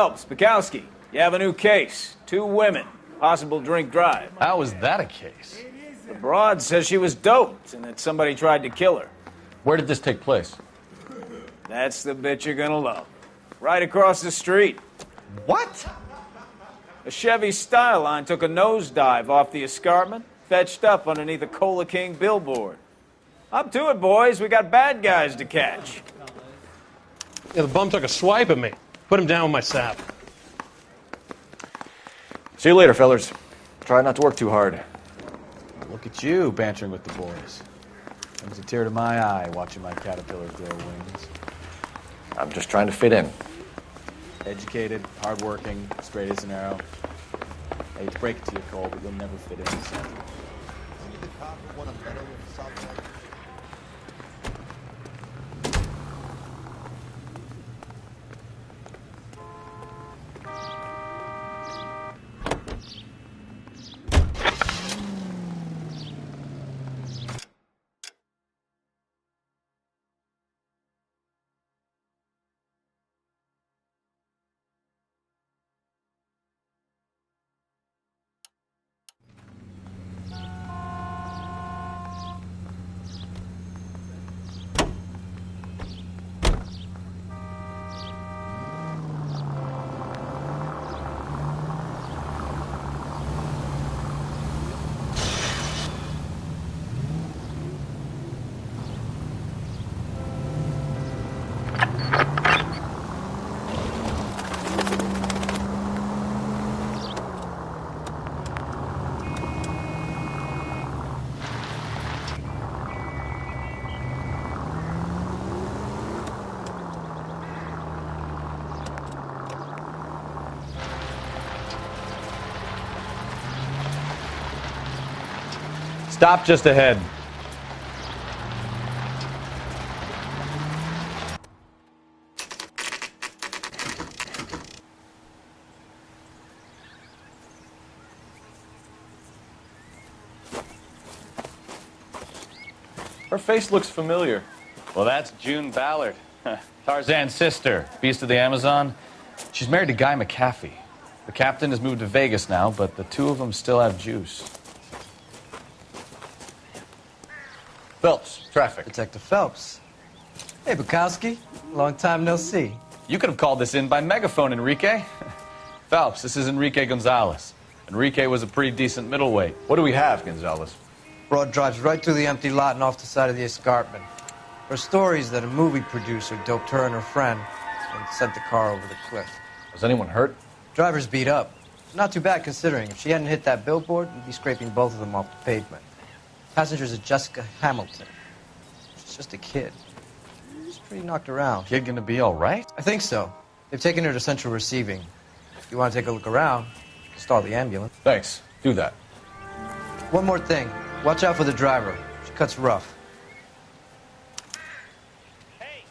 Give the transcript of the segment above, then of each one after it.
Phelps, Bukowski, you have a new case. 2 women, possible drink drive. How is that a case? The broad says she was doped and that somebody tried to kill her. Where did this take place? That's the bit you're gonna love. Right across the street. What? A Chevy Styline took a nosedive off the escarpment, fetched up underneath a Cola King billboard. Up to it, boys. We got bad guys to catch. Yeah, the bum took a swipe at me. Put him down with my sap. See you later, fellers. Try not to work too hard. Look at you bantering with the boys. Brings a tear to my eye watching my caterpillar grow wings. I'm just trying to fit in. Educated, hardworking, straight as an arrow. I hate to break it to you, Cole, but you'll never fit in the center. Stop just ahead. Her face looks familiar. Well, that's June Ballard, Tarzan's sister, beast of the Amazon. She's married to Guy McAfee. The captain has moved to Vegas now, but the 2 of them still have juice. Phelps, traffic. Detective Phelps. Hey, Bukowski. Long time no see. You could have called this in by megaphone, Enrique. Phelps, this is Enrique Gonzalez. Enrique was a pretty decent middleweight. What do we have, Gonzalez? Broad drives right through the empty lot and off the side of the escarpment. Her story is that a movie producer doped her and her friend and sent the car over the cliff. Was anyone hurt? Driver's beat up. Not too bad considering. If she hadn't hit that billboard, we'd be scraping both of them off the pavement. Passengers are Jessica Hamilton. She's just a kid. She's pretty knocked around. Kid gonna be all right? I think so. They've taken her to central receiving. If you want to take a look around, you can stall the ambulance. Thanks. Do that. One more thing. Watch out for the driver. She cuts rough. Hey,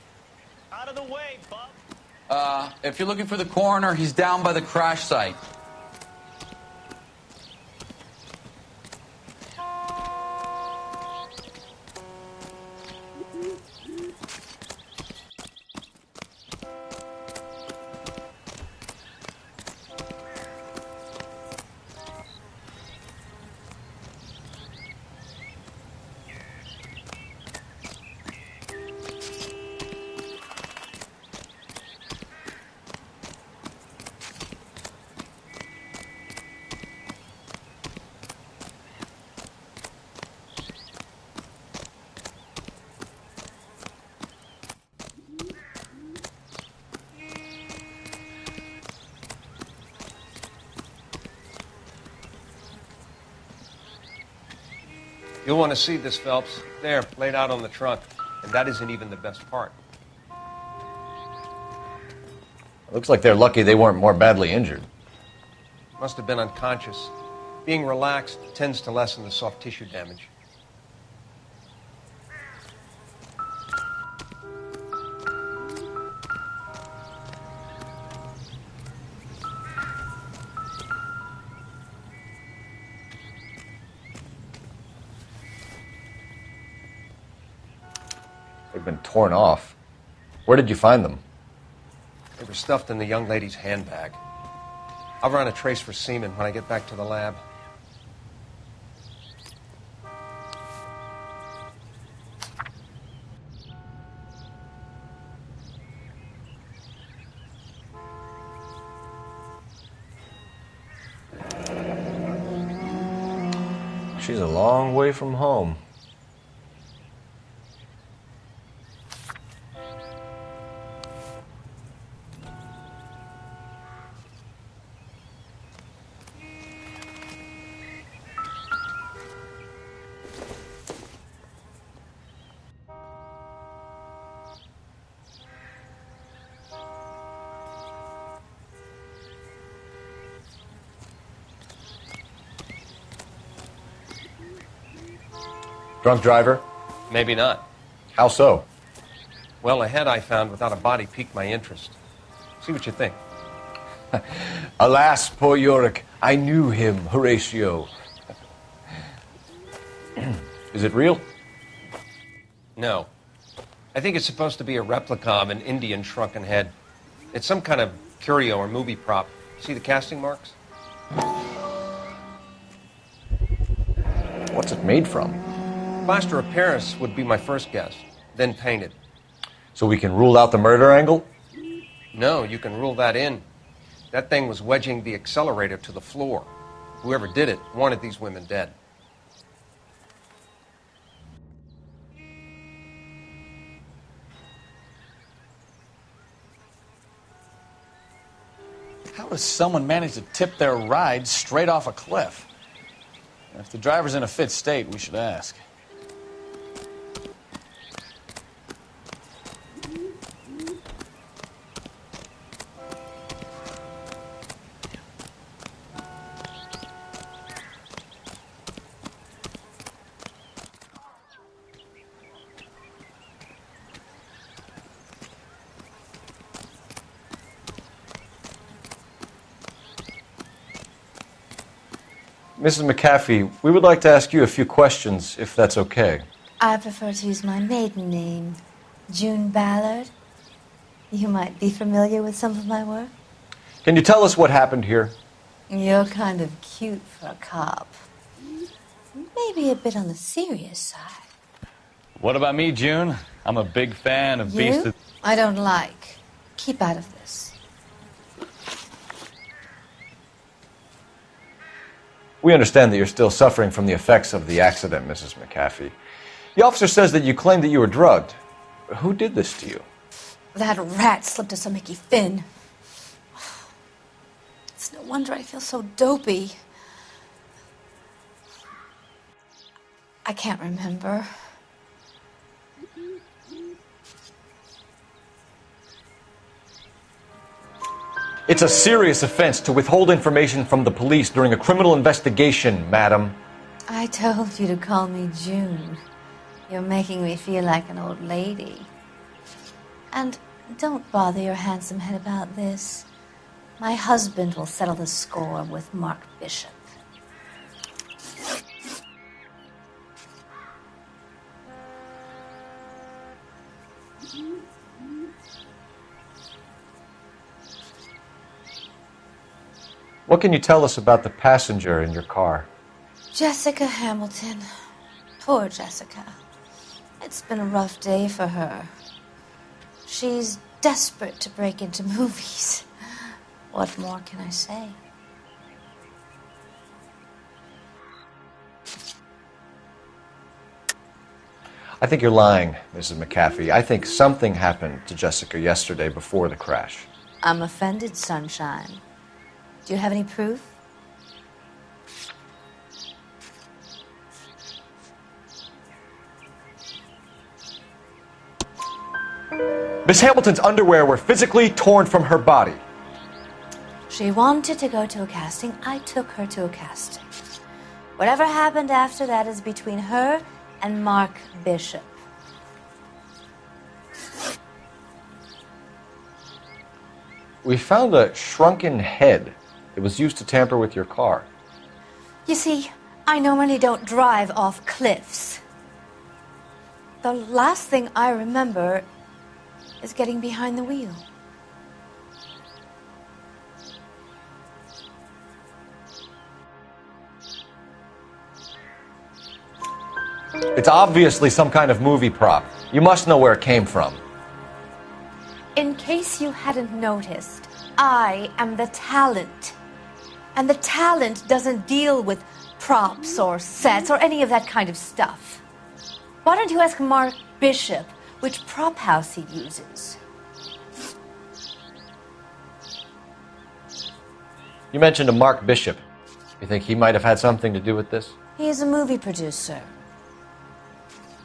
out of the way, bub. If you're looking for the coroner, he's down by the crash site. You'll want to see this, Phelps. There, laid out on the trunk. And that isn't even the best part. It looks like they're lucky they weren't more badly injured. Must have been unconscious. Being relaxed tends to lessen the soft tissue damage. They've been torn off. Where did you find them? They were stuffed in the young lady's handbag. I'll run a trace for semen when I get back to the lab. She's a long way from home. Drunk driver? Maybe not. How so? Well, a head I found without a body piqued my interest. See what you think. Alas, poor Yorick, I knew him, Horatio. Is it real? No. I think it's supposed to be a replica of an Indian shrunken head. It's some kind of curio or movie prop. See the casting marks? What's it made from? Plaster of Paris would be my first guess, then painted. So we can rule out the murder angle? No, you can rule that in. That thing was wedging the accelerator to the floor. Whoever did it wanted these women dead. How does someone manage to tip their ride straight off a cliff? If the driver's in a fit state, we should ask. Mrs. McAfee, we would like to ask you a few questions, if that's okay. I prefer to use my maiden name, June Ballard. You might be familiar with some of my work. Can you tell us what happened here? You're kind of cute for a cop. Maybe a bit on the serious side. What about me, June? I'm a big fan of Beast You? of... I don't like. Keep out of this. We understand that you're still suffering from the effects of the accident, Mrs. McAfee. The officer says that you claimed that you were drugged. Who did this to you? That rat slipped us a Mickey Finn. It's no wonder I feel so dopey. I can't remember. It's a serious offense to withhold information from the police during a criminal investigation, madam. I told you to call me June. You're making me feel like an old lady. And don't bother your handsome head about this. My husband will settle the score with Mark Bishop. What can you tell us about the passenger in your car? Jessica Hamilton. Poor Jessica. It's been a rough day for her. She's desperate to break into movies. What more can I say? I think you're lying, Mrs. McAfee. I think something happened to Jessica yesterday before the crash. I'm offended, Sunshine. Do you have any proof? Miss Hamilton's underwear were physically torn from her body. She wanted to go to a casting. I took her to a casting. Whatever happened after that is between her and Mark Bishop. We found a shrunken head. It was used to tamper with your car. You see, I normally don't drive off cliffs. The last thing I remember is getting behind the wheel. It's obviously some kind of movie prop. You must know where it came from. In case you hadn't noticed, I am the talent. And the talent doesn't deal with props or sets or any of that kind of stuff. Why don't you ask Mark Bishop which prop house he uses? You mentioned a Mark Bishop. You think he might have had something to do with this? He is a movie producer.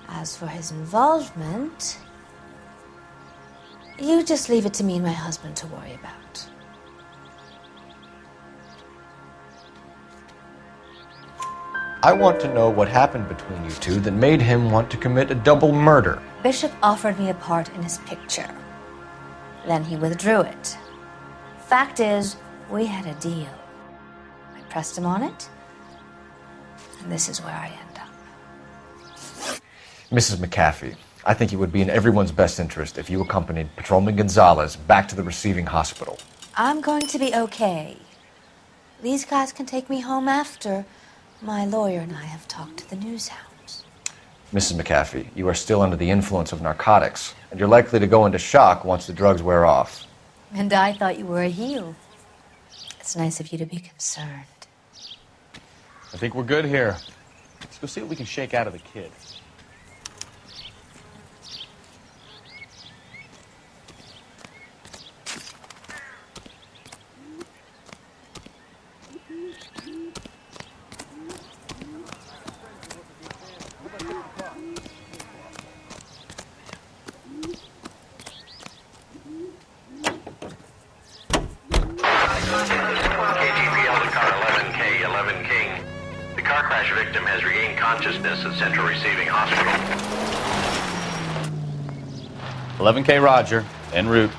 As for his involvement, you just leave it to me and my husband to worry about. I want to know what happened between you two that made him want to commit a double murder. Bishop offered me a part in his picture. Then he withdrew it. Fact is, we had a deal. I pressed him on it, and this is where I end up. Mrs. McAfee, I think it would be in everyone's best interest if you accompanied Patrolman Gonzalez back to the receiving hospital. I'm going to be okay. These guys can take me home after my lawyer and I have talked to the news hounds. Mrs. McAfee, you are still under the influence of narcotics, and you're likely to go into shock once the drugs wear off. And I thought you were a heel. It's nice of you to be concerned. I think we're good here. Let's go see what we can shake out of the kid. Victim has regained consciousness at Central Receiving Hospital. 11K Roger, en route.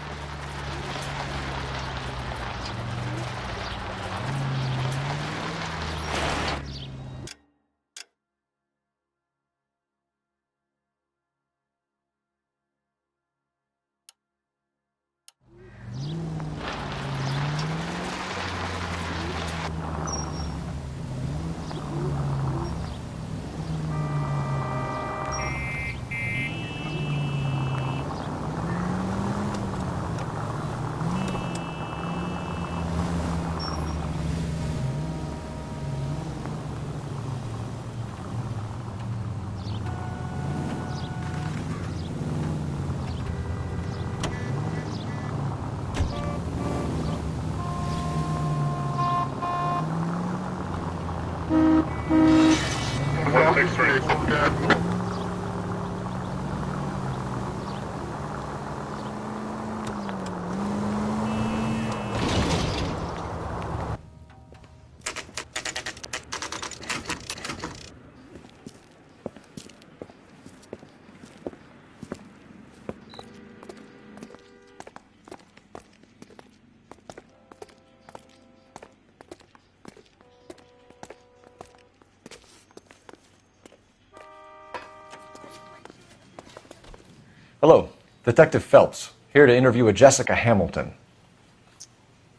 Hello, Detective Phelps, here to interview a Jessica Hamilton.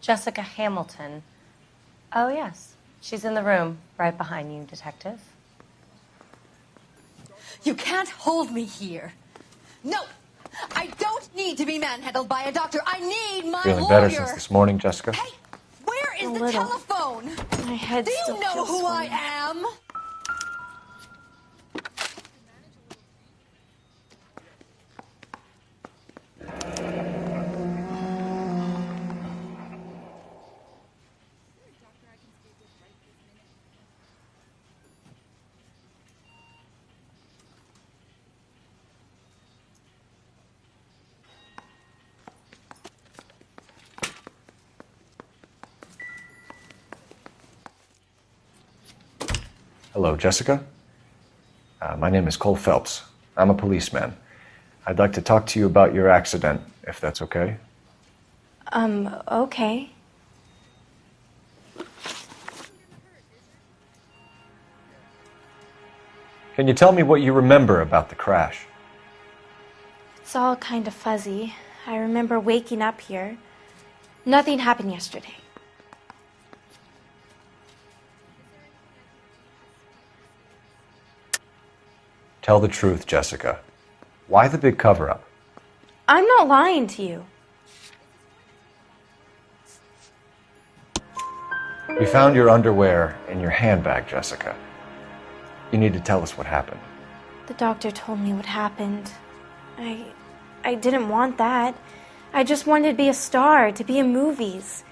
Jessica Hamilton. Oh, yes. She's in the room, right behind you, Detective. You can't hold me here. No! I don't need to be manhandled by a doctor. I need my Feeling lawyer. better since this morning, Jessica? Hey, where is the little. telephone? My head Do still you know feels who I swimming. am? Hello, Jessica. My name is Cole Phelps. I'm a policeman. I'd like to talk to you about your accident, if that's okay. Okay. Can you tell me what you remember about the crash? It's all kind of fuzzy. I remember waking up here. Nothing happened yesterday. Tell the truth, Jessica. Why the big cover-up? I'm not lying to you. We found your underwear in your handbag, Jessica. You need to tell us what happened. The doctor told me what happened. I didn't want that. I just wanted to be a star, to be in movies.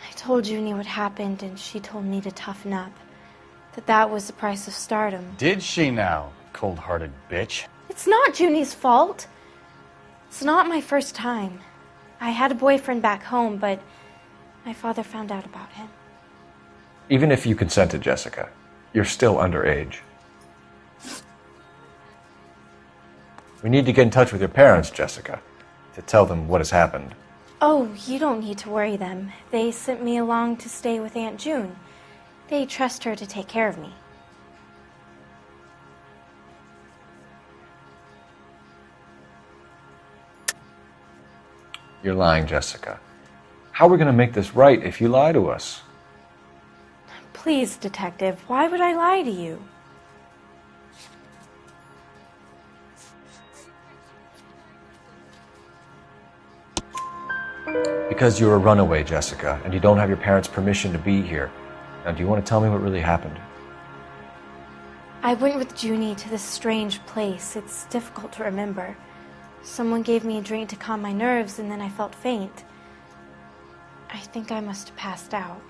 I told Junie what happened, and she told me to toughen up. That was the price of stardom. Did she now, cold-hearted bitch? It's not Junie's fault. It's not my first time. I had a boyfriend back home, but my father found out about him. Even if you consented, Jessica, you're still underage. We need to get in touch with your parents, Jessica, to tell them what has happened. Oh, you don't need to worry them. They sent me along to stay with Aunt June. They trust her to take care of me. You're lying, Jessica. How are we going to make this right if you lie to us? Please, Detective, why would I lie to you? Because you're a runaway, Jessica, and you don't have your parents' permission to be here. Now, do you want to tell me what really happened? I went with Junie to this strange place. It's difficult to remember. Someone gave me a drink to calm my nerves, and then I felt faint. I think I must have passed out.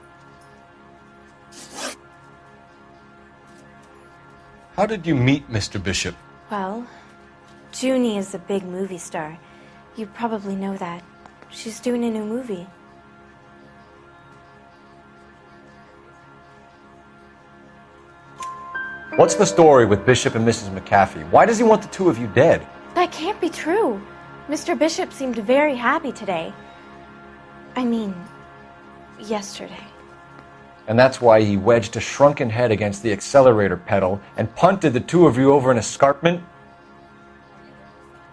How did you meet Mr. Bishop? Well, Junie is a big movie star. You probably know that. She's doing a new movie. What's the story with Bishop and Mrs. McAfee? Why does he want the two of you dead? That can't be true. Mr. Bishop seemed very happy today. I mean, yesterday. And that's why he wedged a shrunken head against the accelerator pedal and punted the two of you over an escarpment?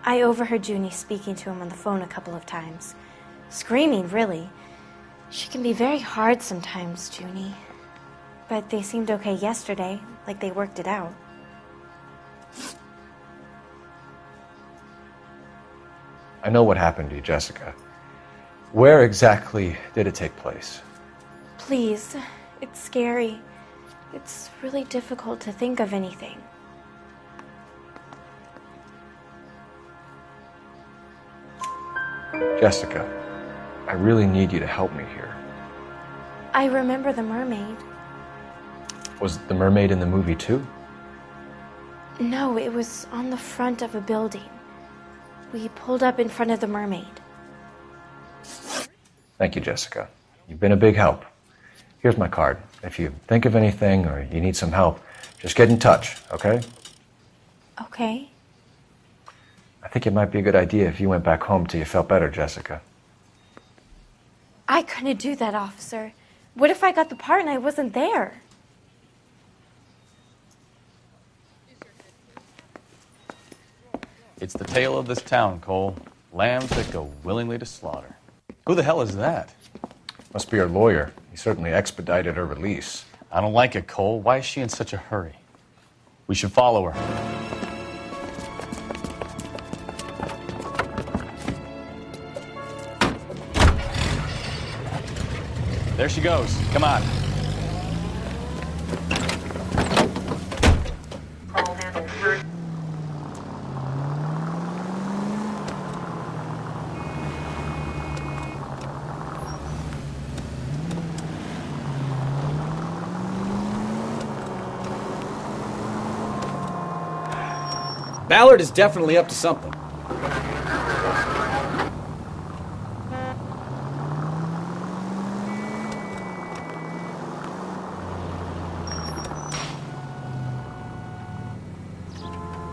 I overheard Junie speaking to him on the phone a couple of times. Screaming, really. She can be very hard sometimes, Junie. But they seemed okay yesterday, like they worked it out. I know what happened to you, Jessica. Where exactly did it take place? Please, it's scary. It's really difficult to think of anything. Jessica, I really need you to help me here. I remember the mermaid. Was the mermaid in the movie too? No, it was on the front of a building. We pulled up in front of the mermaid. Thank you, Jessica. You've been a big help. Here's my card. If you think of anything or you need some help, just get in touch, okay? Okay. I think it might be a good idea if you went back home till you felt better, Jessica. I couldn't do that, officer. What if I got the part and I wasn't there? It's the tale of this town, Cole. Lambs that go willingly to slaughter. Who the hell is that? Must be her lawyer. He certainly expedited her release. I don't like it, Cole. Why is she in such a hurry? We should follow her. There she goes. Come on. Ballard is definitely up to something.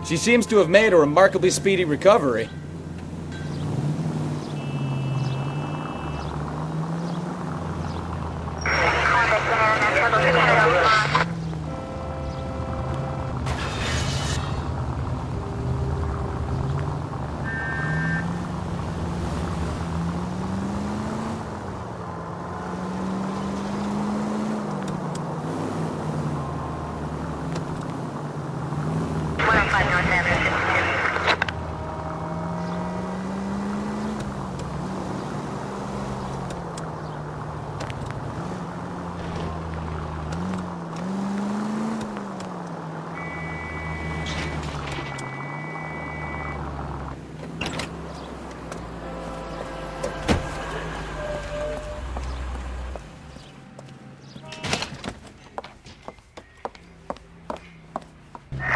She seems to have made a remarkably speedy recovery.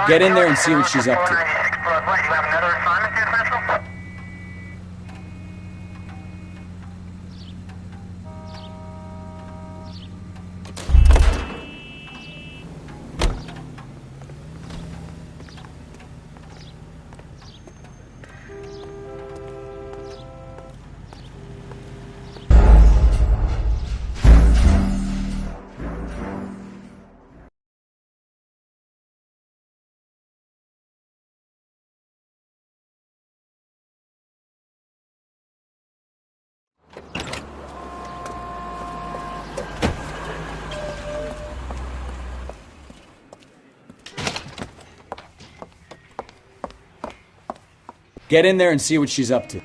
Get in there and see what she's up to. Get in there and see what she's up to.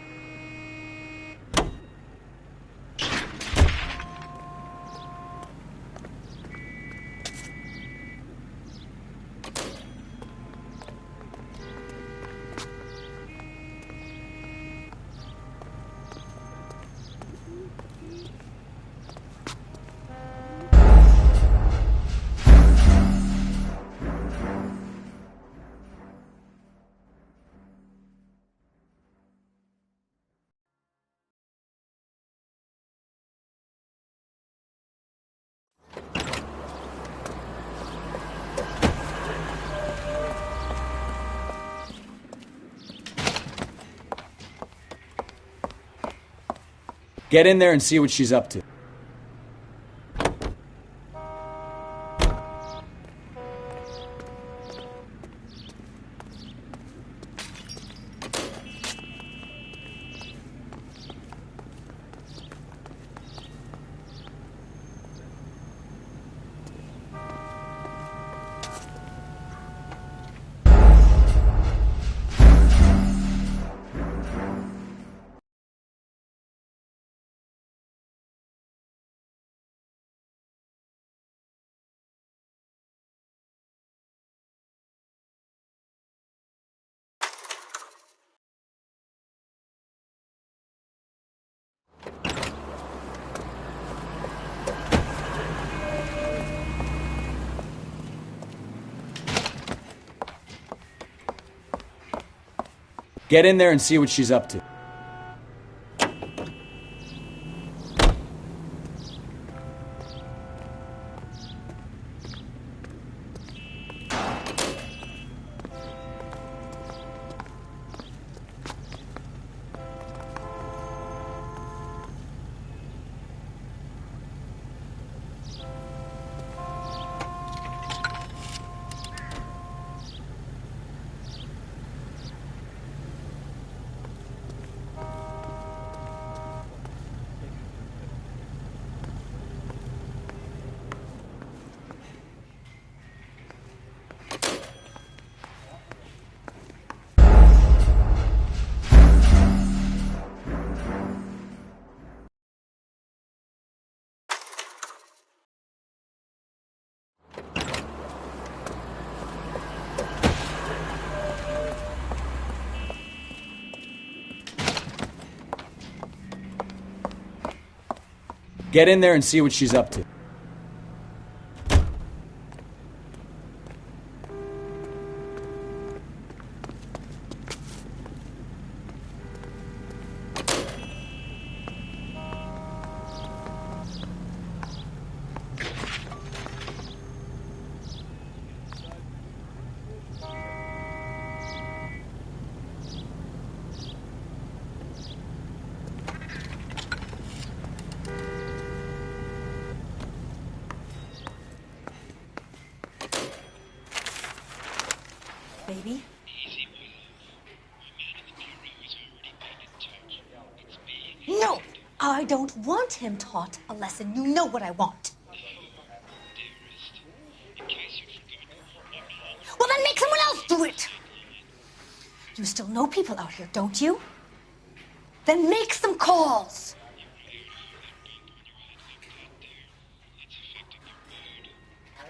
Get in there and see what she's up to. Get in there and see what she's up to. Get in there and see what she's up to. Baby? No! I don't want him taught a lesson. You know what I want. Well, then make someone else do it! You still know people out here, don't you? Then make some calls!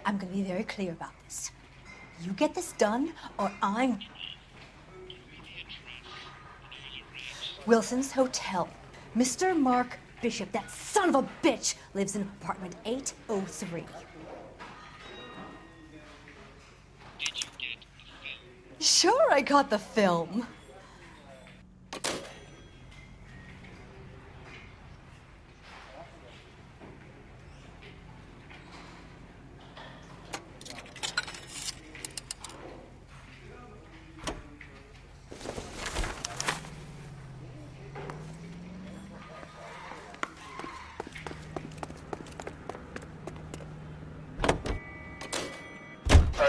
I'm gonna be very clear about this. You get this done, or I'm... Wilson's Hotel. Mr. Mark Bishop, that son of a bitch, lives in apartment 803. Did you get Sure, I got the film.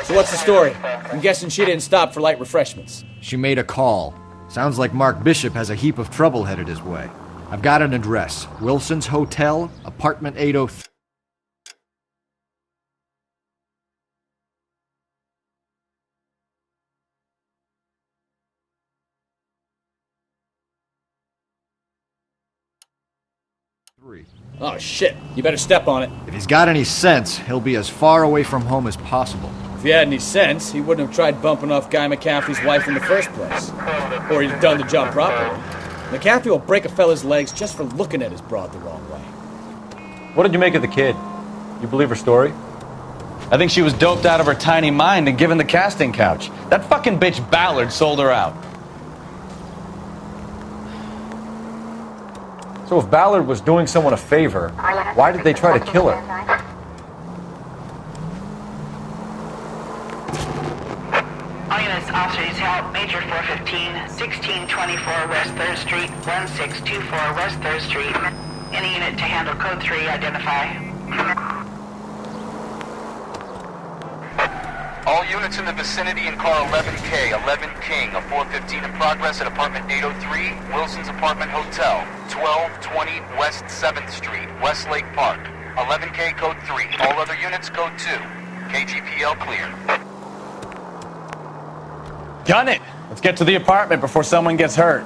So what's the story? I'm guessing she didn't stop for light refreshments. She made a call. Sounds like Mark Bishop has a heap of trouble headed his way. I've got an address. Wilson's Hotel, apartment 803. Oh, shit. You better step on it. If he's got any sense, he'll be as far away from home as possible. If he had any sense, he wouldn't have tried bumping off Guy McCaffrey's wife in the first place. Or he'd have done the job properly. McCaffrey will break a fella's legs just for looking at his broad the wrong way. What did you make of the kid? You believe her story? I think she was doped out of her tiny mind and given the casting couch. That fucking bitch Ballard sold her out. So if Ballard was doing someone a favor, why did they try to kill her? All units, officers help. Major 415, 1624 West 3rd Street, 1624 West 3rd Street. Any unit to handle code 3, identify. All units in the vicinity in car 11K, 11 King, a 415 in progress at apartment 803, Wilson's Apartment Hotel, 1220 West 7th Street, Westlake Park. 11K code 3, all other units code 2. KGPL clear. Gun it! Let's get to the apartment before someone gets hurt.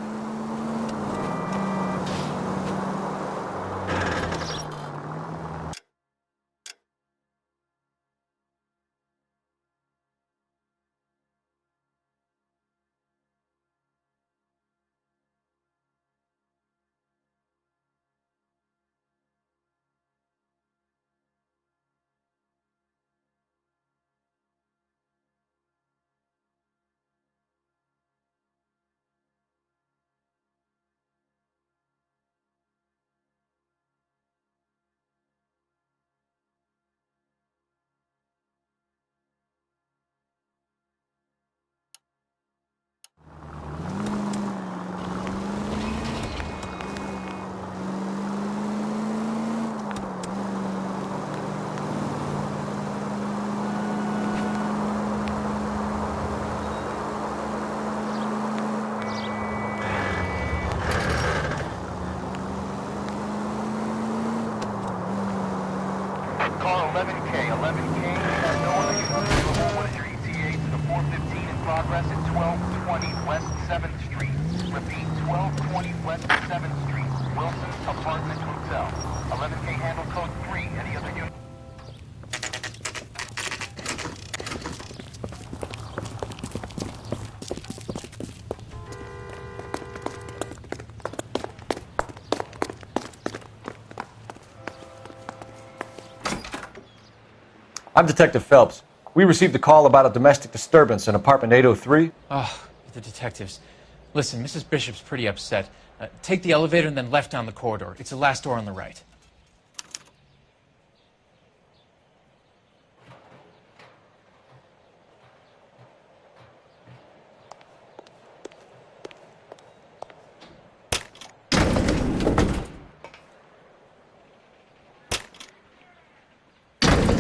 Car 11K, 11K, no other units available. What is your ETA to the 415 in progress at 1220 West 7th Street? Repeat, 1220 West 7th Street, Wilson's Apartment Hotel. 11K handle code 3, any other unit? I'm Detective Phelps. We received a call about a domestic disturbance in apartment 803. Oh, the detectives. Listen, Mrs. Bishop's pretty upset. Take the elevator and then left down the corridor. It's the last door on the right.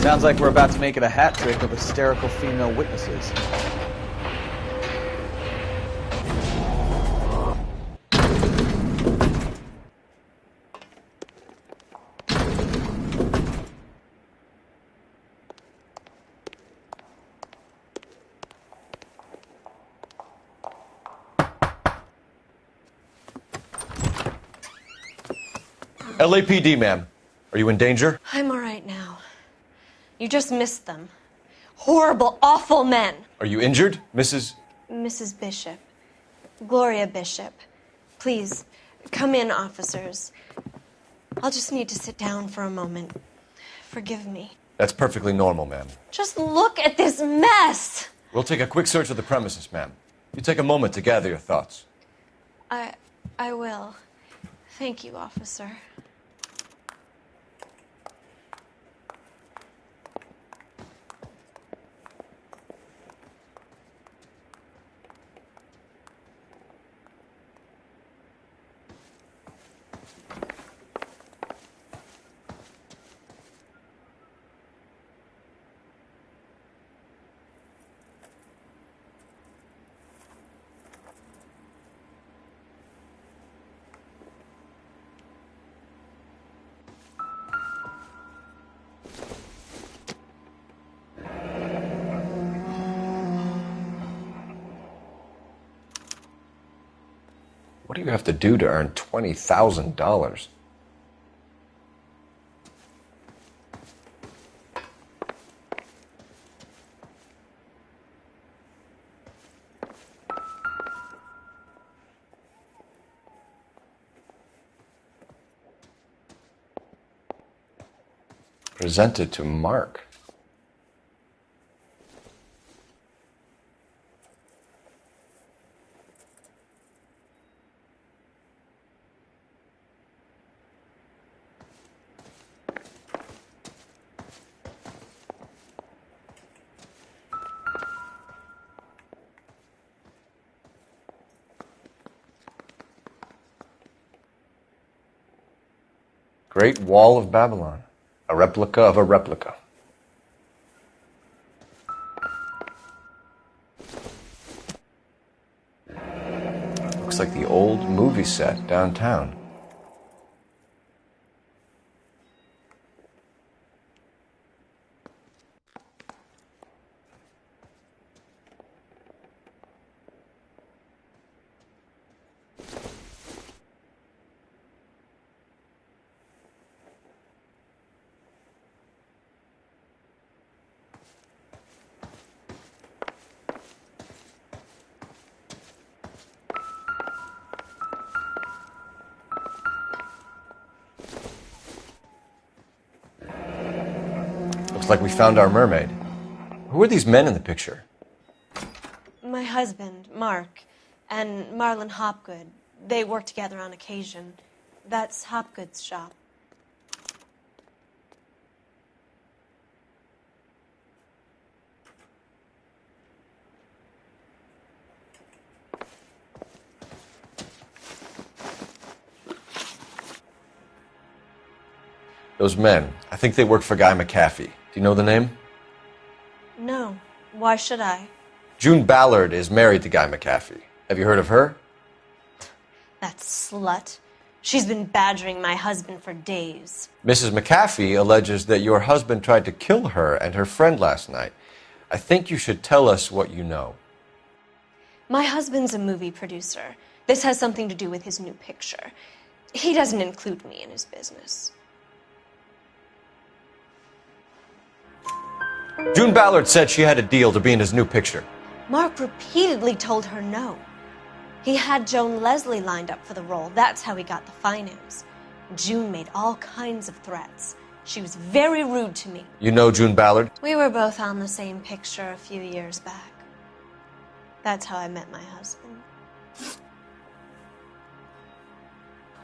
Sounds like we're about to make it a hat trick of hysterical female witnesses. LAPD, ma'am. Are you in danger? I'm all right now. You just missed them. Horrible, awful men. Are you injured, Mrs.? Mrs. Bishop. Gloria Bishop. Please, come in, officers. I'll just need to sit down for a moment. Forgive me. That's perfectly normal, ma'am. Just look at this mess. We'll take a quick search of the premises, ma'am. You take a moment to gather your thoughts. I will. Thank you, officer. What do you have to do to earn $20,000? Presented to Mark. Great Wall of Babylon. A replica of a replica. Looks like the old movie set downtown. Looks like we found our mermaid. Who are these men in the picture? My husband, Mark, and Marlon Hopgood. They work together on occasion. That's Hopgood's shop. Those men, I think they work for Guy McAfee. Do you know the name? No. Why should I? June Ballard is married to Guy McAfee. Have you heard of her? That slut. She's been badgering my husband for days. Mrs. McAfee alleges that your husband tried to kill her and her friend last night. I think you should tell us what you know. My husband's a movie producer. This has something to do with his new picture. He doesn't include me in his business. June Ballard said she had a deal to be in his new picture. Mark repeatedly told her no. He had Joan Leslie lined up for the role. That's how he got the finance. June made all kinds of threats. She was very rude to me. You know June Ballard? We were both on the same picture a few years back. That's how I met my husband.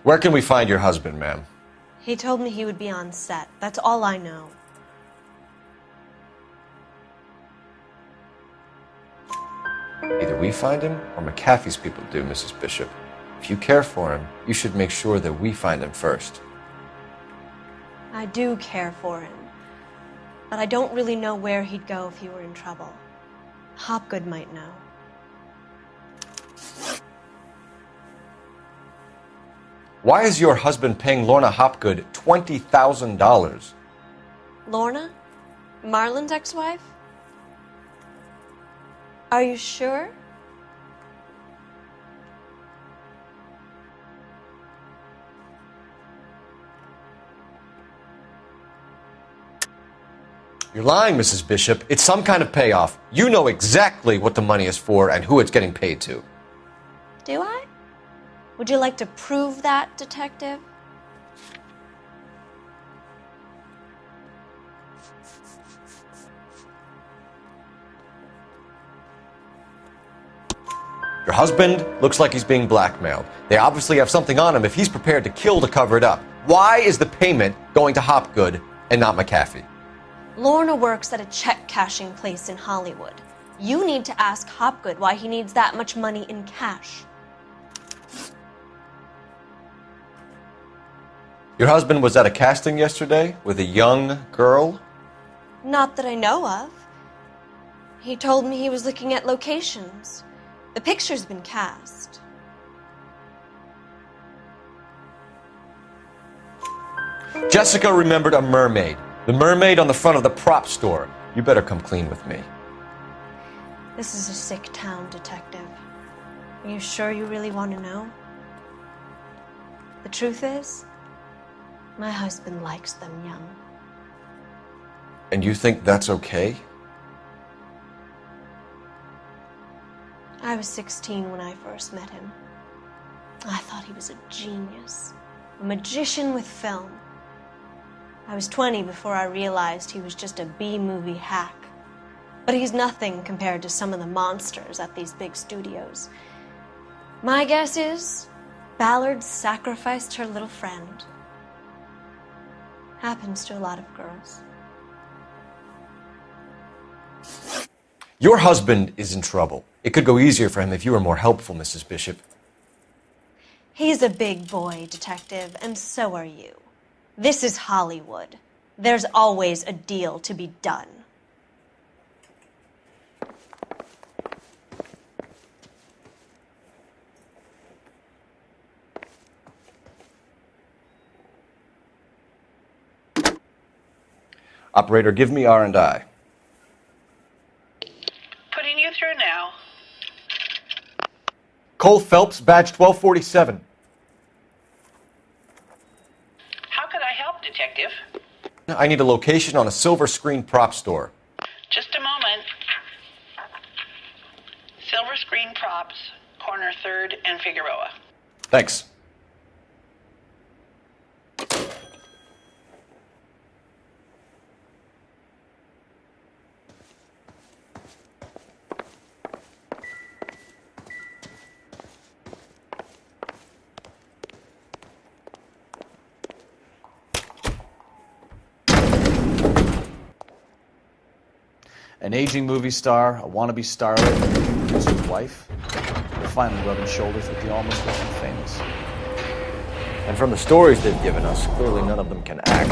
Where can we find your husband, ma'am? He told me he would be on set. That's all I know. Either we find him or McAfee's people do, Mrs. Bishop. If you care for him, you should make sure that we find him first. I do care for him, but I don't really know where he'd go if he were in trouble. Hopgood might know. Why is your husband paying Lorna Hopgood $20,000? Lorna? Marlon's ex-wife? Are you sure? You're lying, Mrs. Bishop. It's some kind of payoff. You know exactly what the money is for and who it's getting paid to. Do I? Would you like to prove that, detective? Your husband looks like he's being blackmailed. They obviously have something on him if he's prepared to kill to cover it up. Why is the payment going to Hopgood and not McAfee? Lorna works at a check-cashing place in Hollywood. You need to ask Hopgood why he needs that much money in cash. Your husband was at a casting yesterday with a young girl? Not that I know of. He told me he was looking at locations. The picture's been cast. Jessica remembered a mermaid. The mermaid on the front of the prop store. You better come clean with me. This is a sick town, Detective. Are you sure you really want to know? The truth is, my husband likes them young. And you think that's okay? I was 16 when I first met him. I thought he was a genius, a magician with film. I was 20 before I realized he was just a B-movie hack. But he's nothing compared to some of the monsters at these big studios. My guess is Ballard sacrificed her little friend. Happens to a lot of girls. Your husband is in trouble. It could go easier for him if you were more helpful, Mrs. Bishop. He's a big boy, Detective, and so are you. This is Hollywood. There's always a deal to be done. Operator, give me R&I. Putting you through now. Cole Phelps, badge 1247. How could I help, Detective? I need a location on a silver screen prop store. Just a moment. Silver Screen Props, corner 3rd and Figueroa. Thanks. An aging movie star, a wannabe starlet, and a movie producer's wife. They're finally rubbing shoulders with the almost rich and famous. And from the stories they've given us, clearly none of them can act.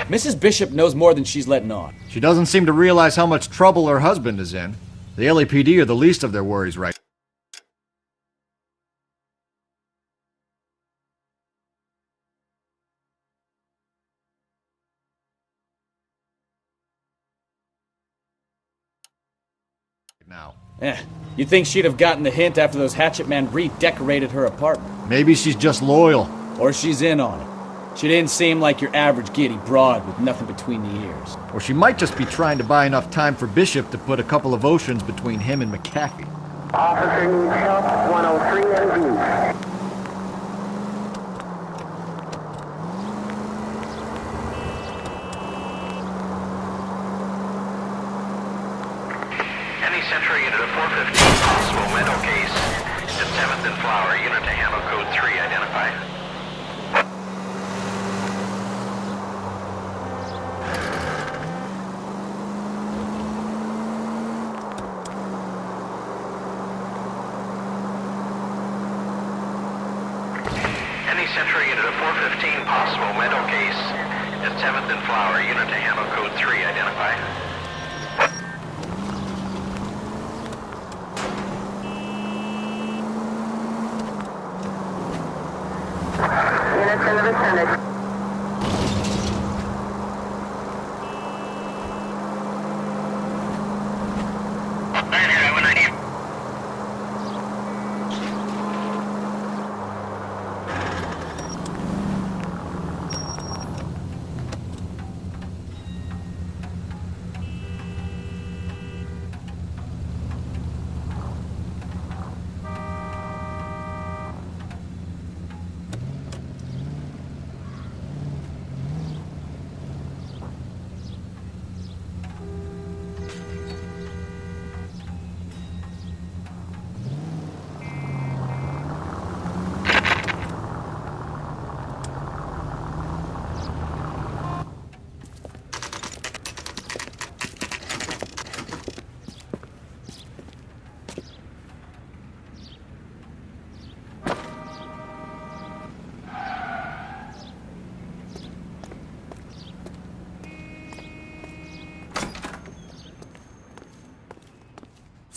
Mrs. Bishop knows more than she's letting on. She doesn't seem to realize how much trouble her husband is in. The LAPD are the least of their worries right now. You'd think she'd have gotten the hint after those hatchet men redecorated her apartment. Maybe she's just loyal. Or she's in on it. She didn't seem like your average giddy broad with nothing between the ears. Or she might just be trying to buy enough time for Bishop to put a couple of oceans between him and McAfee. Officer needs help, 103 NV. Any Century unit of 415 possible mental case. At 7th and Flower, unit to handle code 3 identified. Any Century unit of 415 possible mental case. At 7th and Flower, unit to handle code 3 identified. Units in the vicinity.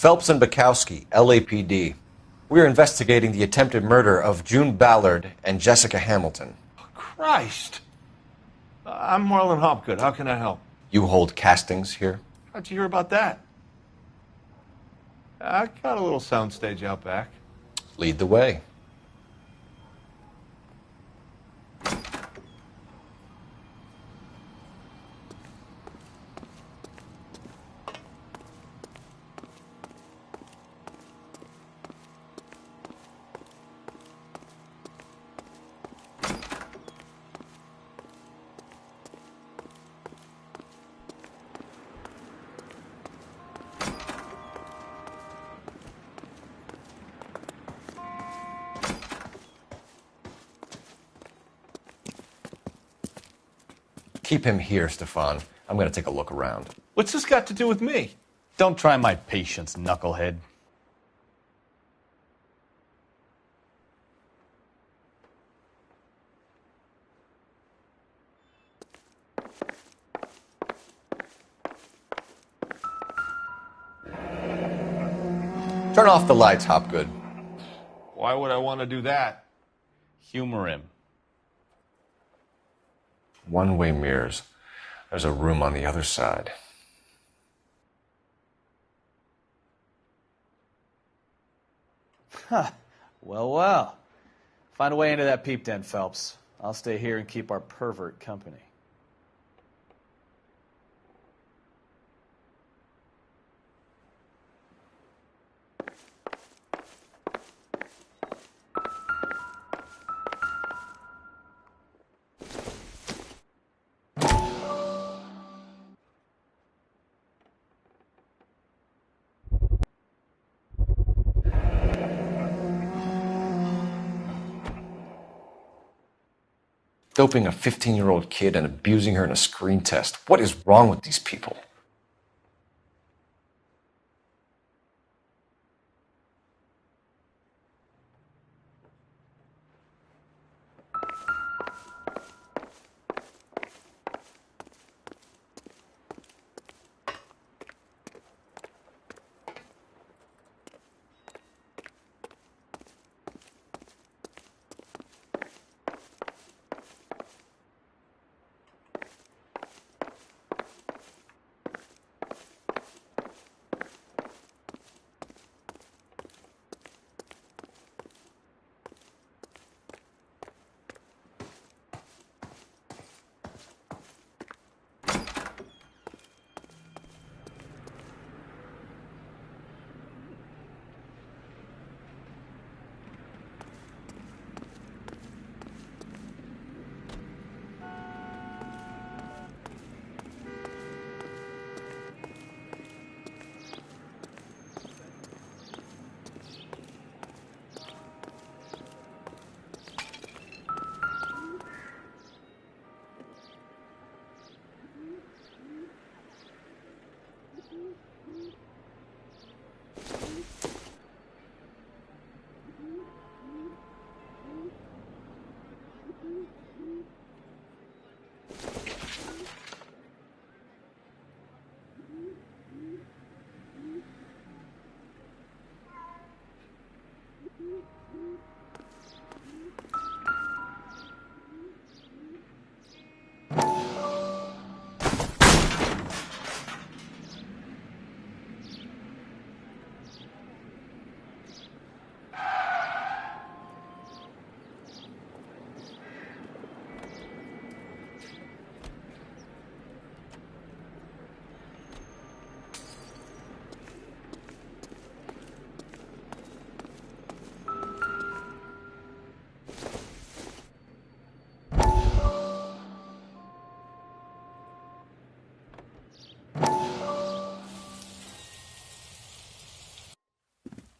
Phelps and Bukowski, LAPD. We're investigating the attempted murder of June Ballard and Jessica Hamilton. Christ. I'm Marlon Hopgood. How can I help? You hold castings here? How'd you hear about that? I got a little soundstage out back. Lead the way. Keep him here, Stefan. I'm going to take a look around. What's this got to do with me? Don't try my patience, knucklehead. Turn off the lights, Hopgood. Why would I want to do that? Humor him. One-way mirrors. There's a room on the other side. Huh. Well. Find a way into that peep den, Phelps. I'll stay here and keep our pervert company. Doping a 15-year-old kid and abusing her in a screen test. What is wrong with these people?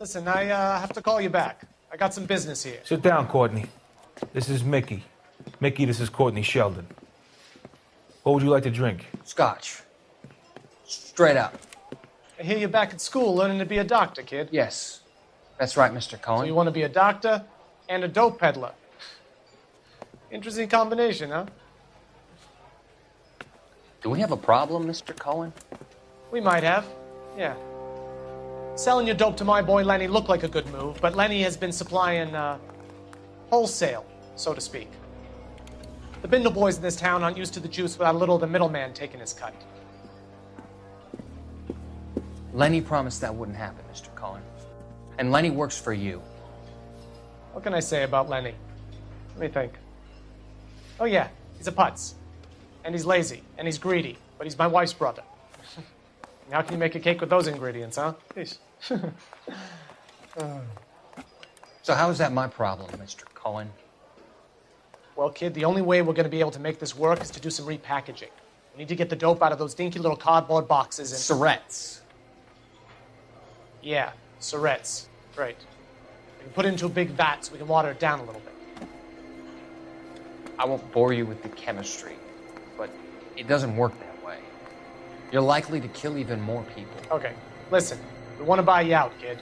Listen, I have to call you back. I got some business here. Sit down, Courtney. This is Mickey. Mickey, this is Courtney Sheldon. What would you like to drink? Scotch. Straight up. I hear you're back at school learning to be a doctor, kid. Yes. That's right, Mr. Cohen. So you want to be a doctor and a dope peddler. Interesting combination, huh? Do we have a problem, Mr. Cohen? We might have. Yeah. Selling your dope to my boy Lenny looked like a good move, but Lenny has been supplying, wholesale, so to speak. The Bindle boys in this town aren't used to the juice without a little of the middleman taking his cut. Lenny promised that wouldn't happen, Mr. Cullen. And Lenny works for you. What can I say about Lenny? Let me think. Oh yeah, he's a putz. And he's lazy, and he's greedy, but he's my wife's brother. How can you make a cake with those ingredients, huh? Please. So how is that my problem, Mr. Cullen? Well, kid, the only way we're going to be able to make this work is to do some repackaging. We need to get the dope out of those dinky little cardboard boxes and... Surrettes. Yeah, Surrettes. Right. We can put it into a big vat so we can water it down a little bit. I won't bore you with the chemistry, but it doesn't work that way. You're likely to kill even more people. Okay, listen. We want to buy you out, kid.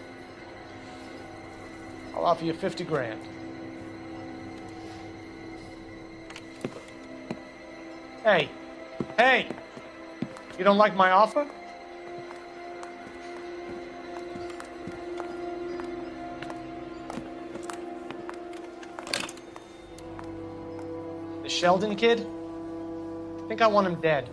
I'll offer you 50 grand. Hey. Hey! You don't like my offer? The Sheldon kid? I think I want him dead.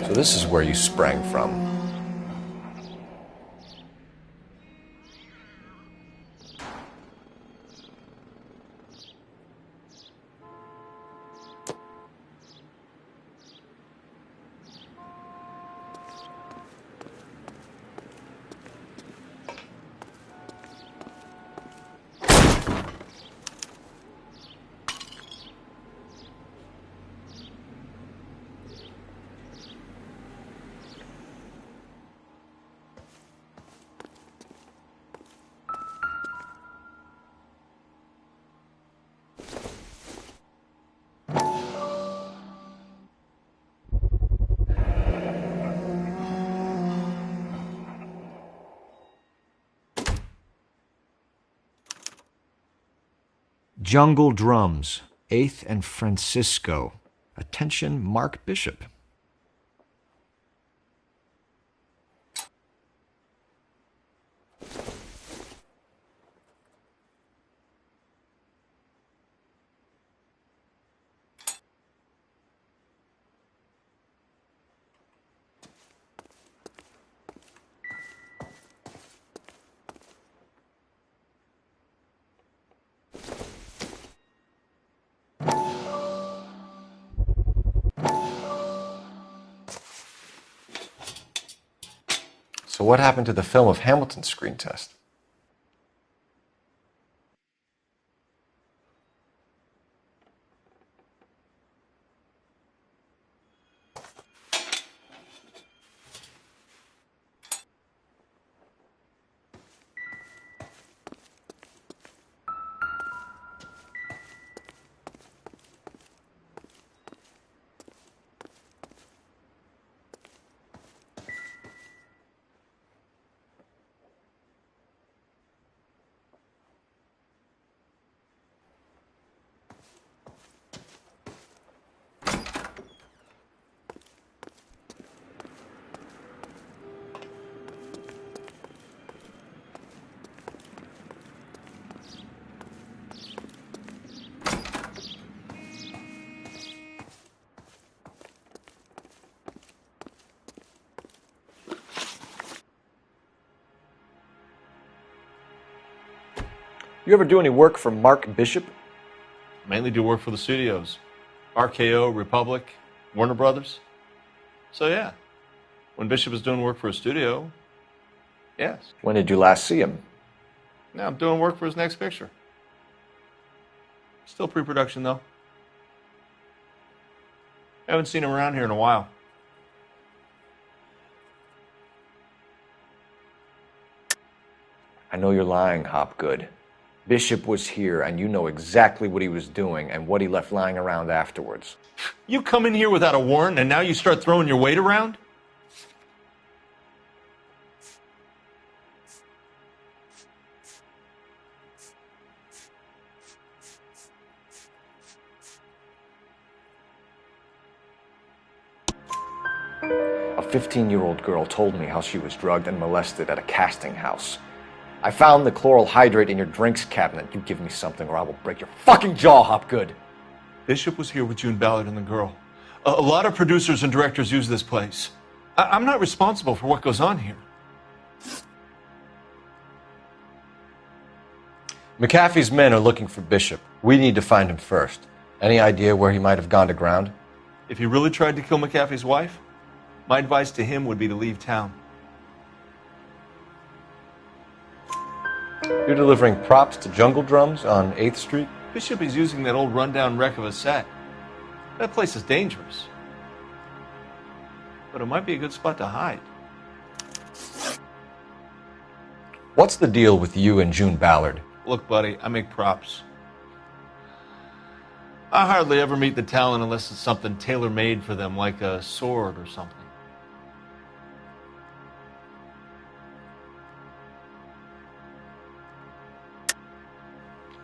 So this is where you sprang from. Jungle Drums, 8th and Francisco. Attention, Mark Bishop. So what happened to the film of Hamilton's screen test? You ever do any work for Mark Bishop? Mainly do work for the studios. RKO, Republic, Warner Brothers. So yeah, when Bishop is doing work for a studio, yes. When did you last see him? Now I'm doing work for his next picture. Still pre-production though. Haven't seen him around here in a while. I know you're lying, Hopgood. Bishop was here, and you know exactly what he was doing and what he left lying around afterwards. You come in here without a warrant, and now you start throwing your weight around? A 15-year-old girl told me how she was drugged and molested at a casting house. I found the chloral hydrate in your drinks cabinet. You give me something or I will break your fucking jaw, Hopgood. Bishop was here with June Ballard and the girl. A lot of producers and directors use this place. I'm not responsible for what goes on here. McAfee's men are looking for Bishop. We need to find him first. Any idea where he might have gone to ground? If he really tried to kill McAfee's wife, my advice to him would be to leave town. You're delivering props to Jungle Drums on 8th Street? Bishop is using that old rundown wreck of a set. That place is dangerous. But it might be a good spot to hide. What's the deal with you and June Ballard? Look, buddy, I make props. I hardly ever meet the talent unless it's something tailor-made for them, like a sword or something.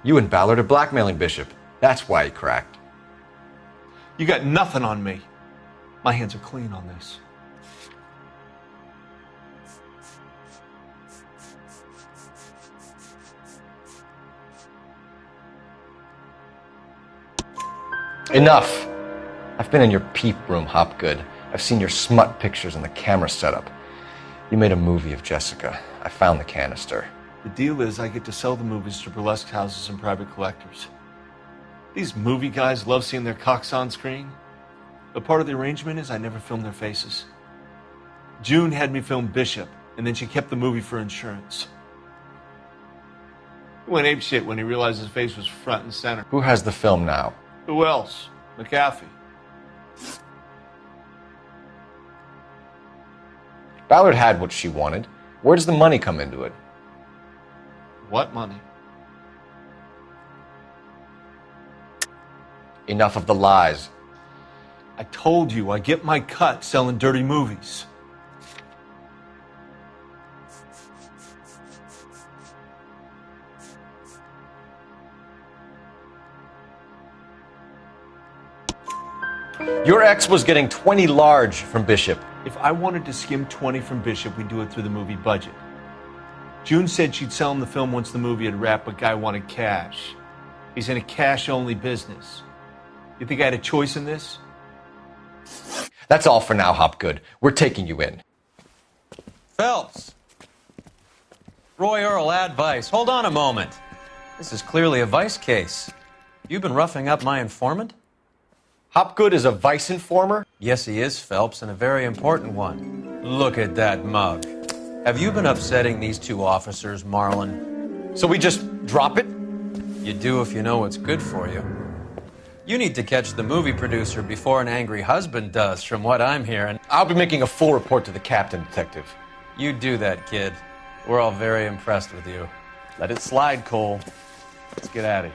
You and Ballard are blackmailing Bishop. That's why he cracked. You got nothing on me. My hands are clean on this. Enough! I've been in your peep room, Hopgood. I've seen your smut pictures and the camera setup. You made a movie of Jessica. I found the canister. The deal is I get to sell the movies to burlesque houses and private collectors. These movie guys love seeing their cocks on screen. But part of the arrangement is I never film their faces. June had me film Bishop, and then she kept the movie for insurance. He went apeshit when he realized his face was front and center. Who has the film now? Who else? McAfee. Ballard had what she wanted. Where does the money come into it? What money? Enough of the lies. I told you I get my cut selling dirty movies. Your ex was getting 20 large from Bishop. If I wanted to skim 20 from Bishop, we'd do it through the movie budget. June said she'd sell him the film once the movie had wrapped, but Guy wanted cash. He's in a cash-only business. You think I had a choice in this? That's all for now, Hopgood. We're taking you in. Phelps. Roy Earl, ad vice. Hold on a moment. This is clearly a vice case. You've been roughing up my informant? Hopgood is a vice informer? Yes, he is, Phelps, and a very important one. Look at that mug. Have you been upsetting these two officers, Marlon? So we just drop it? You do if you know what's good for you. You need to catch the movie producer before an angry husband does, from what I'm hearing. I'll be making a full report to the captain, Detective. You do that, kid. We're all very impressed with you. Let it slide, Cole. Let's get out of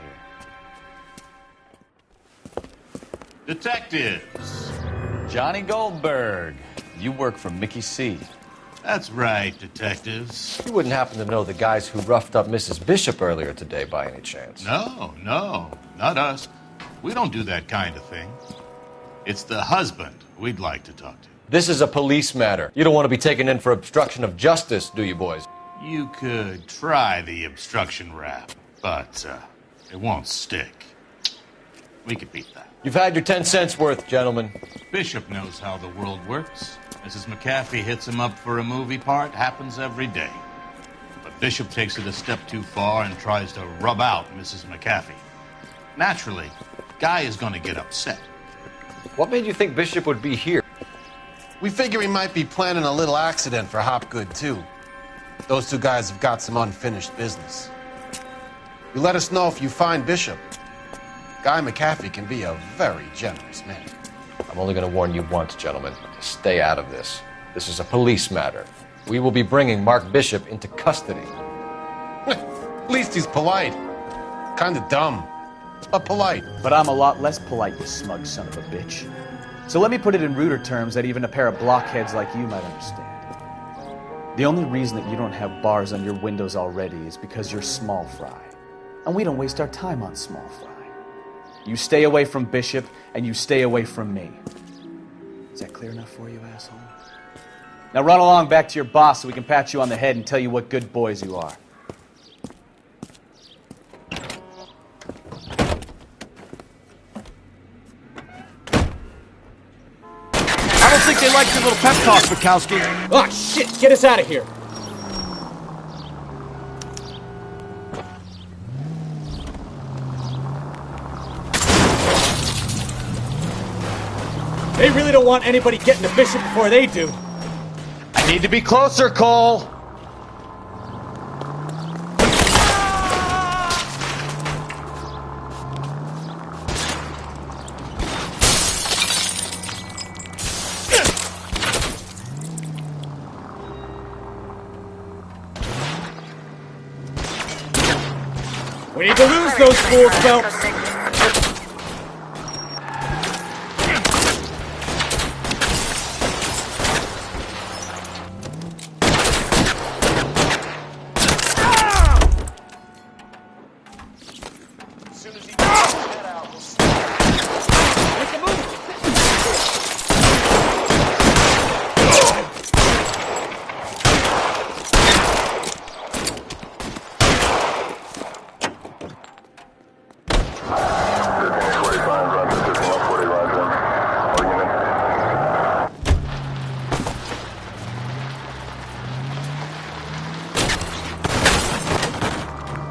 here. Detectives. Johnny Goldberg. You work for Mickey C. That's right, detectives. You wouldn't happen to know the guys who roughed up Mrs. Bishop earlier today by any chance? No, not us. We don't do that kind of thing. It's the husband we'd like to talk to. This is a police matter. You don't want to be taken in for obstruction of justice, do you, boys? You could try the obstruction rap, but it won't stick. We could beat that. You've had your 10 cents worth, gentlemen. Bishop knows how the world works. Mrs. McAfee hits him up for a movie part. Happens every day. But Bishop takes it a step too far and tries to rub out Mrs. McAfee. Naturally, Guy is going to get upset. What made you think Bishop would be here? We figure he might be planning a little accident for Hopgood, too. Those two guys have got some unfinished business. You let us know if you find Bishop. Guy McAfee can be a very generous man. I'm only going to warn you once, gentlemen. Stay out of this. This is a police matter. We will be bringing Mark Bishop into custody. At least he's polite. Kind of dumb, but polite. But I'm a lot less polite, you smug son of a bitch. So let me put it in ruder terms that even a pair of blockheads like you might understand. The only reason that you don't have bars on your windows already is because you're small fry. And we don't waste our time on small fry. You stay away from Bishop, and you stay away from me. Is that clear enough for you, asshole? Now run along back to your boss so we can pat you on the head and tell you what good boys you are. I don't think they like your little pep talk, Bukowski. Oh, shit! Get us out of here! They really don't want anybody getting to Bishop before they do. I need to be closer, Cole. We need to lose those fools, Phelps.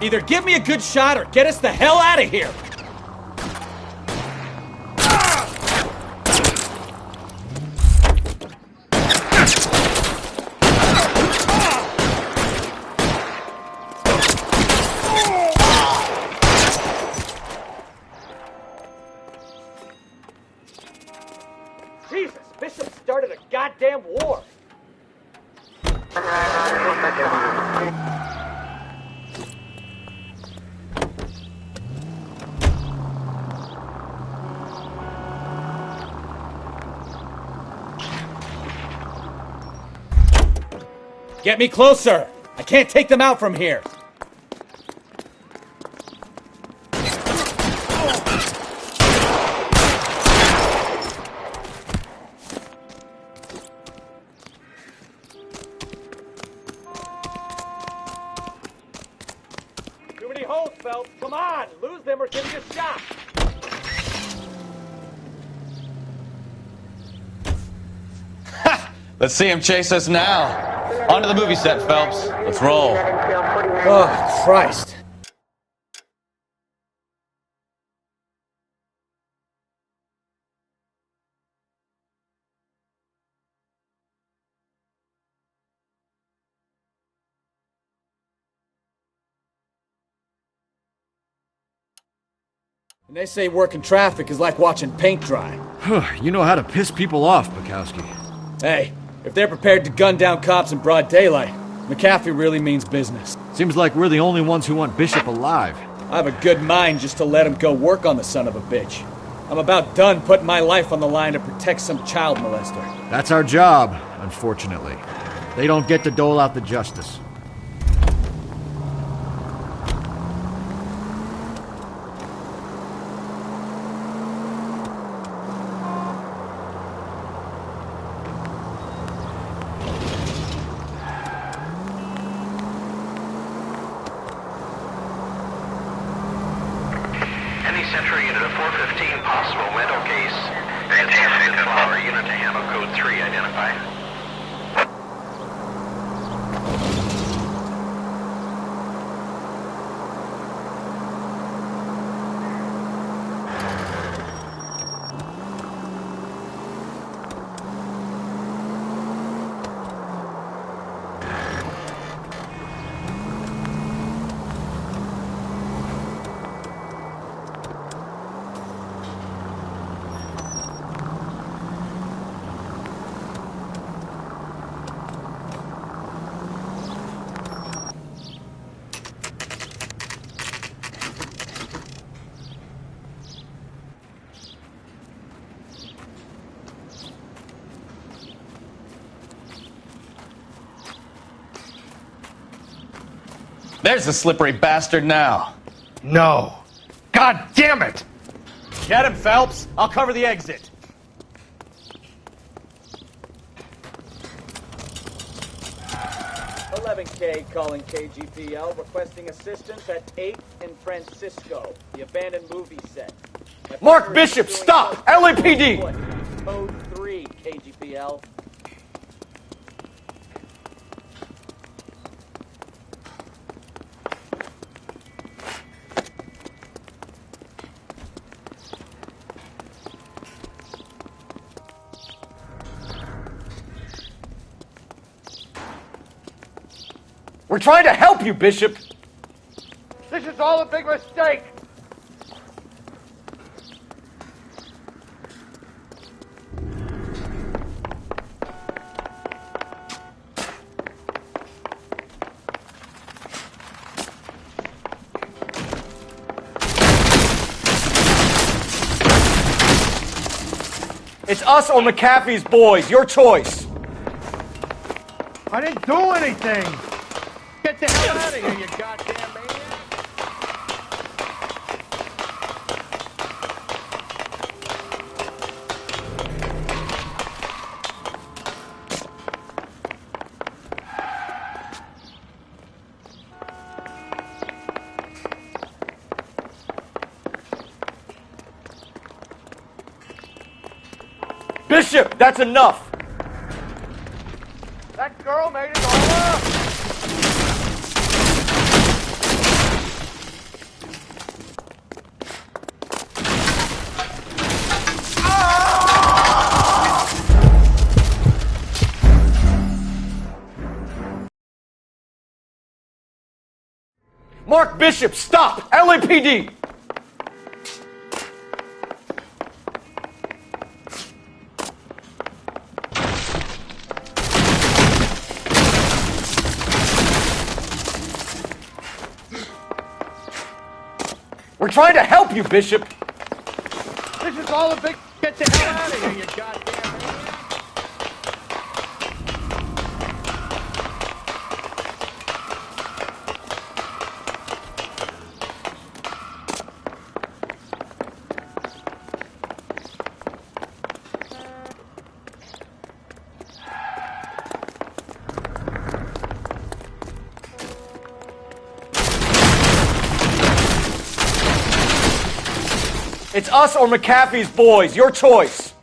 Either give me a good shot or get us the hell out of here! Jesus, Bishop started a goddamn war! Get me closer! I can't take them out from here! Too many holes, Phelps! Come on! Lose them or give me a shot! Let's see him chase us now. Onto the movie set, Phelps. Let's roll. Oh, Christ. And they say working traffic is like watching paint dry. You know how to piss people off, Bukowski. Hey, if they're prepared to gun down cops in broad daylight, McAfee really means business. Seems like we're the only ones who want Bishop alive. I have a good mind just to let him go work on the son of a bitch. I'm about done putting my life on the line to protect some child molester. That's our job, unfortunately. They don't get to dole out the justice. Central unit of 415, possible mental case. Fantastic. Flower unit to handle code 3 identified. There's the slippery bastard now. No. God damn it! Get him, Phelps. I'll cover the exit. K calling KGPL, requesting assistance at 8th and Francisco, the abandoned movie set. Mark Bishop, stop! LAPD! Code 3, KGPL. We're trying to help you, Bishop! This is all a big mistake! It's us or McAfee's boys, your choice. I didn't do anything! Get the hell out of here, you goddamn maniac! Bishop, that's enough! That girl made it all up! Mark Bishop, stop! LAPD! We're trying to help you, Bishop! This is all a big... Get the hell out of here, you goddamn maniac! It's us or McAfee's boys, your choice.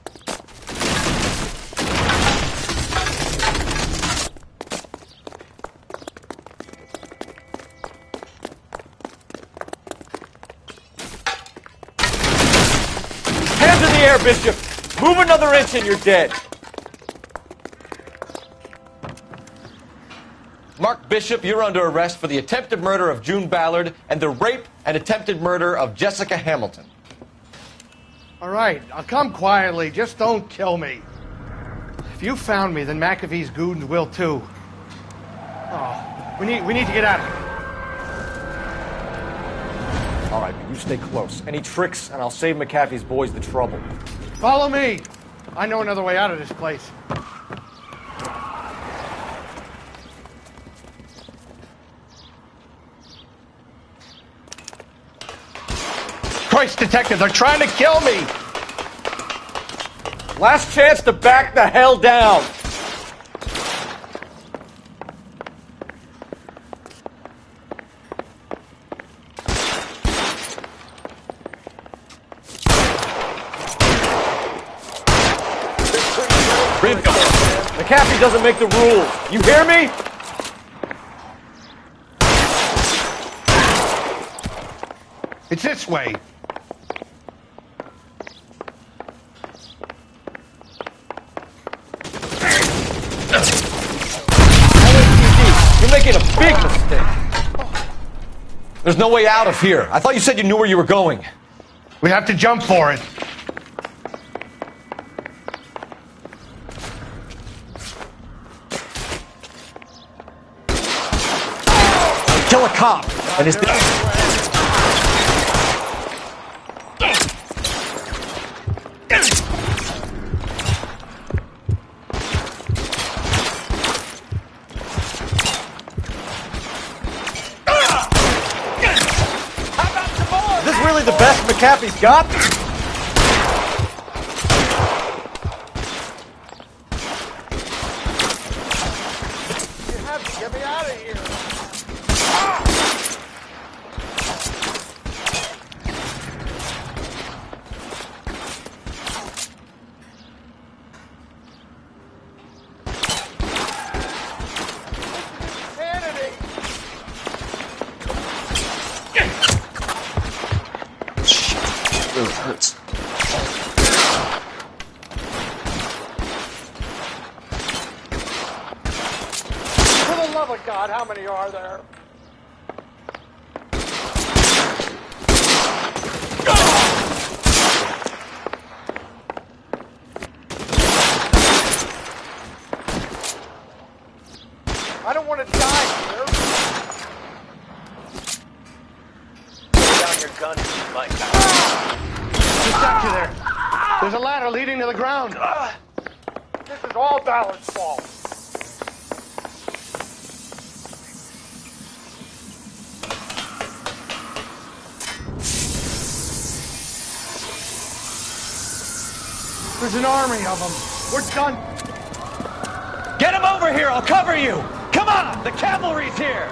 Hands in the air, Bishop. Move another inch and you're dead. Mark Bishop, you're under arrest for the attempted murder of June Ballard and the rape and attempted murder of Jessica Hamilton. All right, I'll come quietly. Just don't kill me. If you found me, then McAfee's goons will too. Oh, we need to get out of here. All right, but you stay close. Any tricks, and I'll save McAfee's boys the trouble. Follow me. I know another way out of this place. Christ, detective, they're trying to kill me! Last chance to back the hell down! McAfee doesn't make the rules. You hear me? It's this way. You're making a big mistake. There's no way out of here. I thought you said you knew where you were going. We have to jump for it. Kill a cop and his... the best McAfee's got? You have to get me out of here. Really hurts. For the love of God, how many are there? I don't want to die here. Put down your gun, Mike. Who's got you there? There's a ladder leading to the ground. This is all Ballard's fault. There's an army of them. We're done. Get him over here, I'll cover you! Come on, the cavalry's here!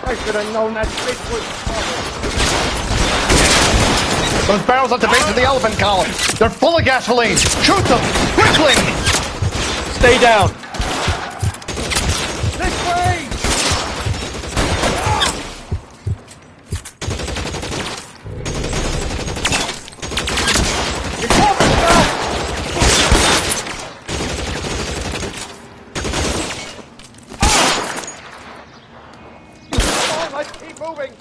I should have known that bitch was trouble. Those barrels at the base of the elephant column. They're full of gasoline. Shoot them! Quickly! Stay down. This way! You're coming, Ralph! Come on, let's keep moving.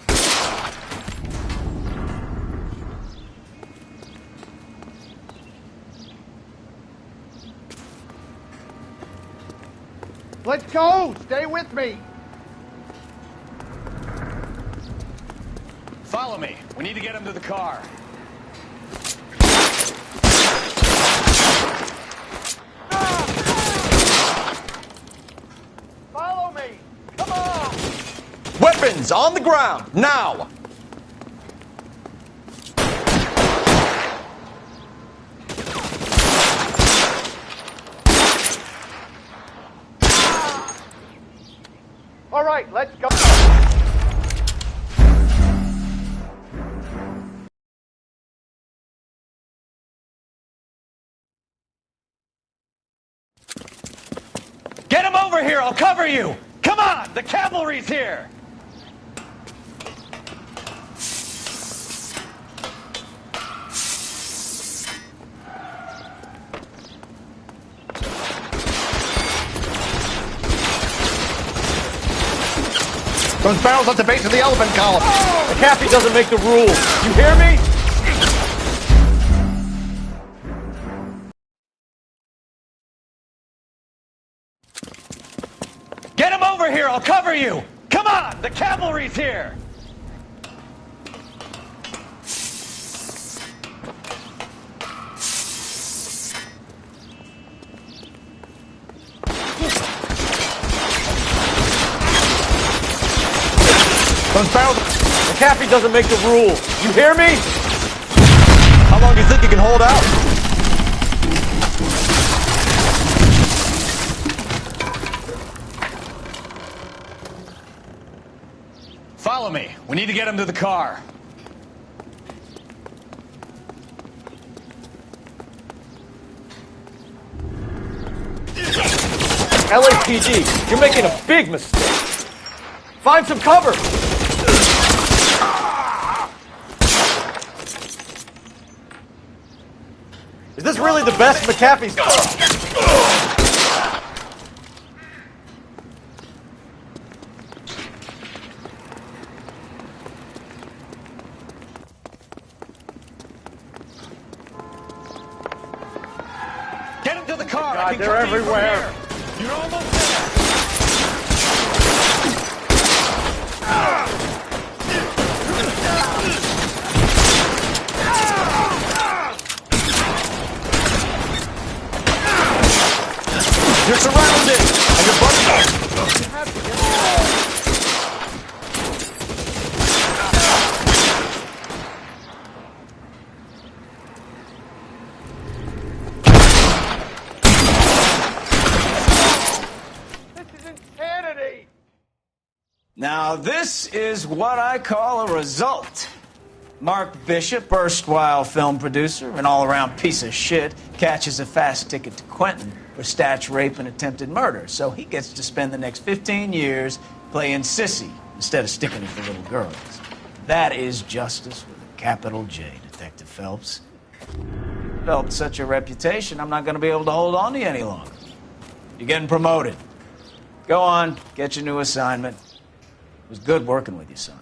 Let's go! Stay with me! Follow me. We need to get him to the car. Follow me! Come on! Weapons on the ground, now! All right, let's go. Get him over here, I'll cover you! Come on, the cavalry's here! Those barrels at the base of the elephant column. McAfee doesn't make the rules. You hear me? Get him over here, I'll cover you! Come on, the cavalry's here! Those barrels. McAfee doesn't make the rules. You hear me? How long do you think you can hold out? Follow me. We need to get him to the car. LAPD, you're making a big mistake. Find some cover. Is this really the best McAfee's got? Get him to the car. God, they're everywhere. You're almost there. You're surrounded! And your buddy... Now, this is what I call a result. Mark Bishop, erstwhile film producer, an all-around piece of shit, catches a fast ticket to Quentin for statch rape and attempted murder. So he gets to spend the next 15 years playing sissy instead of sticking it for little girls. That is justice with a capital J, Detective Phelps. Developed such a reputation, I'm not going to be able to hold on to you any longer. You're getting promoted. Go on, get your new assignment. It was good working with you, son.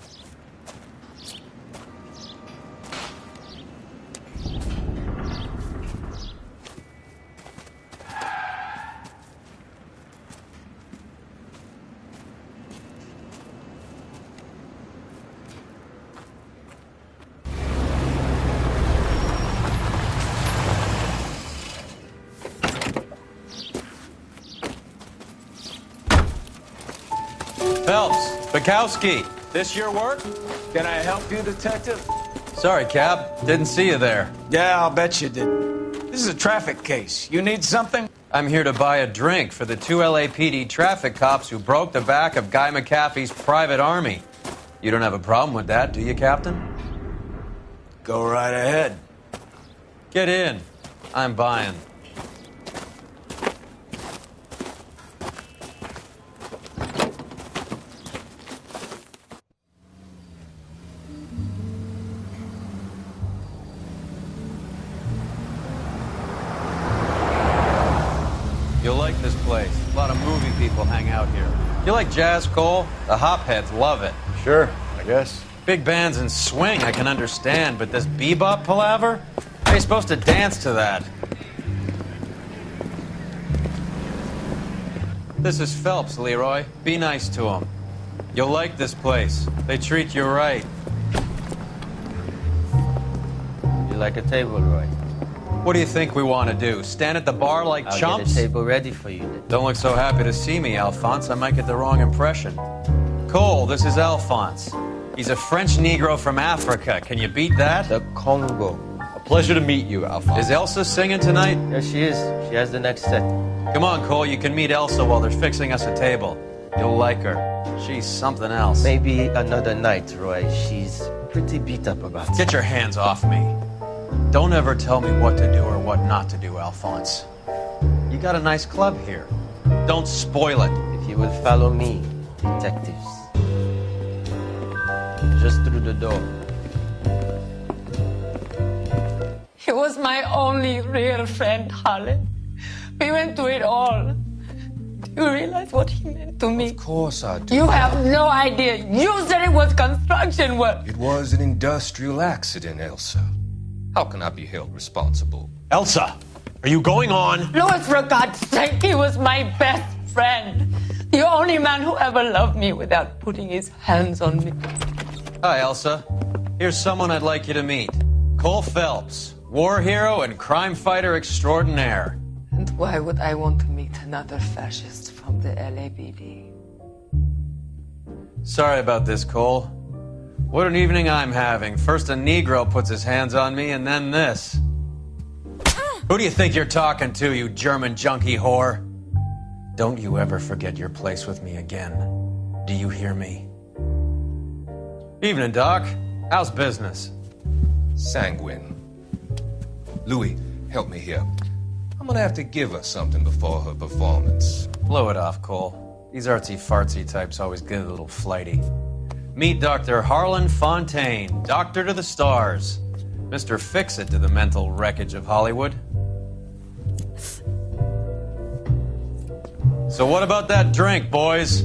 Phelps, Bukowski, this your work? Can I help you, Detective? Sorry, Cap. Didn't see you there. Yeah, I'll bet you did. This is a traffic case. You need something? I'm here to buy a drink for the 2 LAPD traffic cops who broke the back of Guy McAfee's private army. You don't have a problem with that, do you, Captain? Go right ahead. Get in. I'm buying. You'll like this place. A lot of movie people hang out here. You like jazz, Cole? The hopheads love it. Sure, I guess. Big bands and swing I can understand, but this bebop palaver? How are you supposed to dance to that? This is Phelps, Leroy. Be nice to him. You'll like this place. They treat you right. You like a table, Roy? What do you think we want to do? Stand at the bar like I'll chumps? get a table ready for you then. Don't look so happy to see me, Alphonse. I might get the wrong impression. Cole, this is Alphonse. He's a French Negro from Africa. Can you beat that? The Congo. A pleasure to meet you, Alphonse. Is Elsa singing tonight? Yes, she is. She has the next set. Come on, Cole. You can meet Elsa while they're fixing us a table. You'll like her. She's something else. Maybe another night, Roy. She's pretty beat up about it. Get your hands off me. Don't ever tell me what to do or what not to do, Alphonse. You got a nice club here. Don't spoil it. If you will follow me, detectives. Just through the door. He was my only real friend, Harlan. We went through it all. Do you realize what he meant to me? Of course I do. You have no idea. You said it was construction work. It was an industrial accident, Elsa. How can I be held responsible? Elsa, are you going on? Louis, for God's sake, he was my best friend. The only man who ever loved me without putting his hands on me. Hi, Elsa. Here's someone I'd like you to meet. Cole Phelps, war hero and crime fighter extraordinaire. And why would I want to meet another fascist from the LAPD? Sorry about this, Cole. What an evening I'm having. First a Negro puts his hands on me, and then this. Who do you think you're talking to, you German junkie whore? Don't you ever forget your place with me again. Do you hear me? Evening, Doc. How's business? Sanguine. Louis, help me here. I'm gonna have to give her something before her performance. Blow it off, Cole. These artsy-fartsy types always get a little flighty. Meet Dr. Harlan Fontaine, doctor to the stars. Mr. Fix-It to the mental wreckage of Hollywood. So what about that drink, boys?